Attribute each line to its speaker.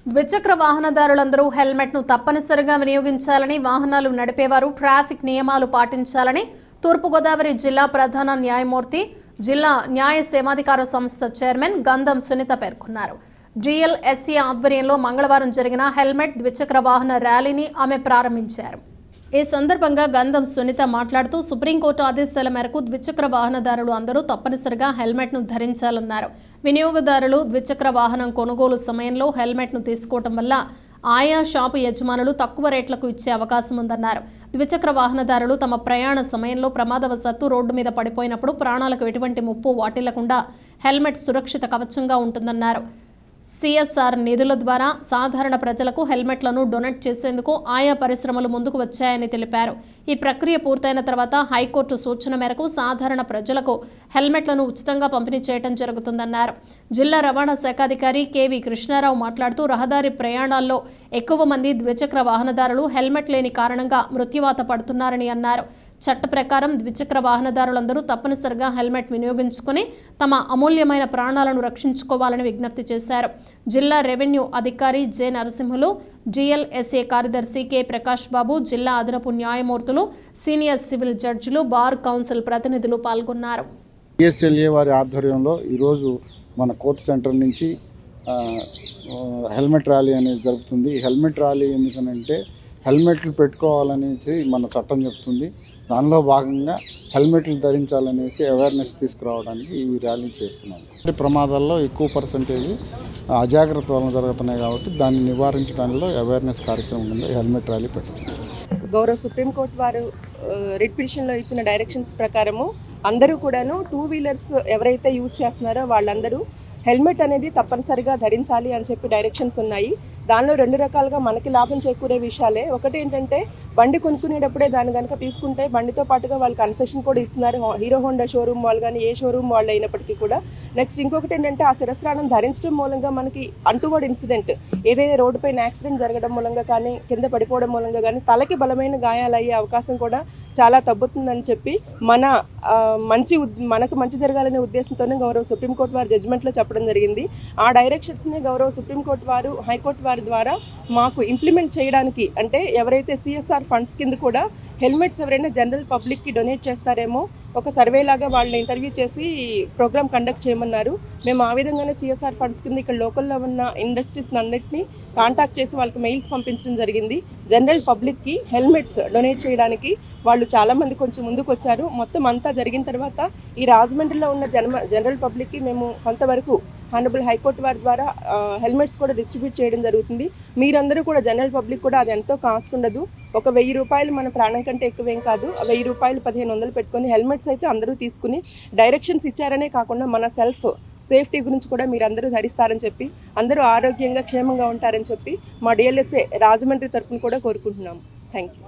Speaker 1: ద్విచక్ర వాహనదారులందరూ హెల్మెట్ను తప్పనిసరిగా వినియోగించాలని, వాహనాలు నడిపేవారు ట్రాఫిక్ నియమాలు పాటించాలని తూర్పుగోదావరి జిల్లా ప్రధాన న్యాయమూర్తి, జిల్లా న్యాయ సేవాధికార సంస్థ చైర్మన్ గంధం సునీత పేర్కొన్నారు. GLSA ఆధ్వర్యంలో మంగళవారం జరిగిన హెల్మెట్ ద్విచక్ర వాహన ర్యాలీని ఆమె ప్రారంభించారు. ఈ సందర్భంగా గంధం సునీత మాట్లాడుతూ సుప్రీంకోర్టు ఆదేశాల మేరకు ద్విచక్ర వాహనదారులు అందరూ తప్పనిసరిగా హెల్మెట్ను ధరించాలన్నారు. వినియోగదారులు ద్విచక్ర వాహనం కొనుగోలు సమయంలో హెల్మెట్ను తీసుకోవడం వల్ల ఆయా షాపు యజమానులు తక్కువ రేట్లకు ఇచ్చే అవకాశం ఉందన్నారు. ద్విచక్ర వాహనదారులు తమ ప్రయాణ సమయంలో ప్రమాదవశాత్తు రోడ్డు మీద పడిపోయినప్పుడు ప్రాణాలకు ఎటువంటి ముప్పు వాటిల్లకుండా హెల్మెట్ సురక్షిత కవచంగా ఉంటుందన్నారు. CSR నిధుల ద్వారా సాధారణ ప్రజలకు హెల్మెట్లను డొనేట్ చేసేందుకు ఆయా పరిశ్రమలు ముందుకు వచ్చాయని తెలిపారు. ఈ ప్రక్రియ పూర్తయిన తర్వాత హైకోర్టు సూచన మేరకు సాధారణ ప్రజలకు హెల్మెట్లను ఉచితంగా పంపిణీ చేయడం జరుగుతుందన్నారు. జిల్లా రవాణా శాఖాధికారి KV కృష్ణారావు మాట్లాడుతూ రహదారి ప్రయాణాల్లో ఎక్కువ మంది ద్విచక్ర వాహనదారులు హెల్మెట్ లేని కారణంగా మృత్యువాత పడుతున్నారని అన్నారు. చట్ట ప్రకారం ద్విచక్ర వాహనదారులందరూ తప్పనిసరిగా హెల్మెట్ వినియోగించుకుని తమ అమూల్యమైన ప్రాణాలను రక్షించుకోవాలని విజ్ఞప్తి చేశారు. జిల్లా రెవెన్యూ అధికారి J. నరసింహులు, GLSA కార్యదర్శి K. ప్రకాష్ బాబు, జిల్లా అదనపు న్యాయమూర్తులు, సీనియర్ సివిల్ జడ్జిలు, బార్ కౌన్సిల్ ప్రతినిధులు పాల్గొన్నారు.
Speaker 2: GSLA వారి ఆధ్వర్యంలో ఈరోజు మన కోర్టు సెంటర్ నుంచి హెల్మెట్ ర్యాలీ అనేది జరుగుతుంది. హెల్మెట్ ర్యాలీ ఎందుకనంటే హెల్మెట్లు పెట్టుకోవాలనేసి మన చట్టం చెప్తుంది. దానిలో భాగంగా హెల్మెట్లు ధరించాలనేసి అవేర్నెస్ తీసుకురావడానికి ఈ ర్యాలీ చేస్తున్నాం. ప్రమాదాల్లో ఎక్కువ పర్సంటేజ్ అజాగ్రత్త వలన జరుగుతున్నాయి కాబట్టి దాన్ని నివారించడంలో అవేర్నెస్ కార్యక్రమం కింద హెల్మెట్ ర్యాలీ పెట్టుకుంటాం.
Speaker 3: గౌరవ సుప్రీంకోర్టు వారు రిట్ పిటిషన్లో ఇచ్చిన డైరెక్షన్స్ ప్రకారము అందరూ కూడాను 2 వీలర్స్ ఎవరైతే యూజ్ చేస్తున్నారో వాళ్ళందరూ హెల్మెట్ అనేది తప్పనిసరిగా ధరించాలి అని చెప్పి డైరెక్షన్స్ ఉన్నాయి. దానిలో 2 రకాలుగా మనకి లాభం చేకూరే విషయాలే. ఒకటి ఏంటంటే బండి కొనుక్కునేటప్పుడే దాన్ని కనుక తీసుకుంటే బండితో పాటుగా వాళ్ళు కన్సెషన్ కూడా ఇస్తున్నారు. హీరో హోండా షోరూమ్ వాళ్ళు కానీ ఏ షోరూమ్ వాళ్ళు అయినప్పటికీ కూడా. నెక్స్ట్ ఇంకొకటి ఏంటంటే ఆ శిరస్త్రాణం ధరించడం మూలంగా మనకి అంటువర్డ్ ఇన్సిడెంట్ ఏదైతే రోడ్డుపైన యాక్సిడెంట్ జరగడం మూలంగా కానీ కింద పడిపోవడం మూలంగా కానీ తలకి బలమైన గాయాలు అయ్యే అవకాశం కూడా చాలా తగ్గుతుందని చెప్పి మనకు మంచి జరగాలనే ఉద్దేశంతోనే గౌరవ సుప్రీంకోర్టు వారి జడ్జిమెంట్లో చెప్పడం జరిగింది. ఆ డైరెక్షన్స్ని గౌరవ సుప్రీంకోర్టు వారు హైకోర్టు వారి ద్వారా మాకు ఇంప్లిమెంట్ చేయడానికి, అంటే ఎవరైతే CSR ఫండ్స్ కింద కూడా హెల్మెట్స్ ఎవరైనా జనరల్ పబ్లిక్కి డొనేట్ చేస్తారేమో ఒక సర్వే లాగా వాళ్ళని ఇంటర్వ్యూ చేసి ప్రోగ్రామ్ కండక్ట్ చేయమన్నారు. మేము ఆ విధంగానే CSR ఫండ్స్ కింద ఇక్కడ లోకల్లో ఉన్న ఇండస్ట్రీస్ని అన్నింటినీ కాంటాక్ట్ చేసి వాళ్ళకి మెయిల్స్ పంపించడం జరిగింది. జనరల్ పబ్లిక్కి హెల్మెట్స్ డొనేట్ చేయడానికి వాళ్ళు చాలామంది కొంచెం ముందుకు వచ్చారు. మొత్తం అంతా జరిగిన తర్వాత ఈ రాజమండ్రిలో ఉన్న జనరల్ పబ్లిక్కి మేము కొంతవరకు హానరబుల్ హైకోర్టు వారి ద్వారా హెల్మెట్స్ కూడా డిస్ట్రిబ్యూట్ చేయడం జరుగుతుంది. మీరందరూ కూడా జనరల్ పబ్లిక్ కూడా అది ఎంతో కాస్ట్ ఉండదు. ఒక 1000 రూపాయలు మన ప్రాణం కంటే ఎక్కువేం కాదు. 1000 రూపాయలు 1500 పెట్టుకొని హెల్మెట్స్ అయితే అందరూ తీసుకుని డైరెక్షన్స్ ఇచ్చారనే కాకుండా మన సెల్ఫ్ సేఫ్టీ గురించి కూడా మీరందరూ ధరిస్తారని చెప్పి, అందరూ ఆరోగ్యంగా క్షేమంగా ఉంటారని చెప్పి మా DLSA రాజమండ్రి తరఫున కూడా కోరుకుంటున్నాము. Thank you.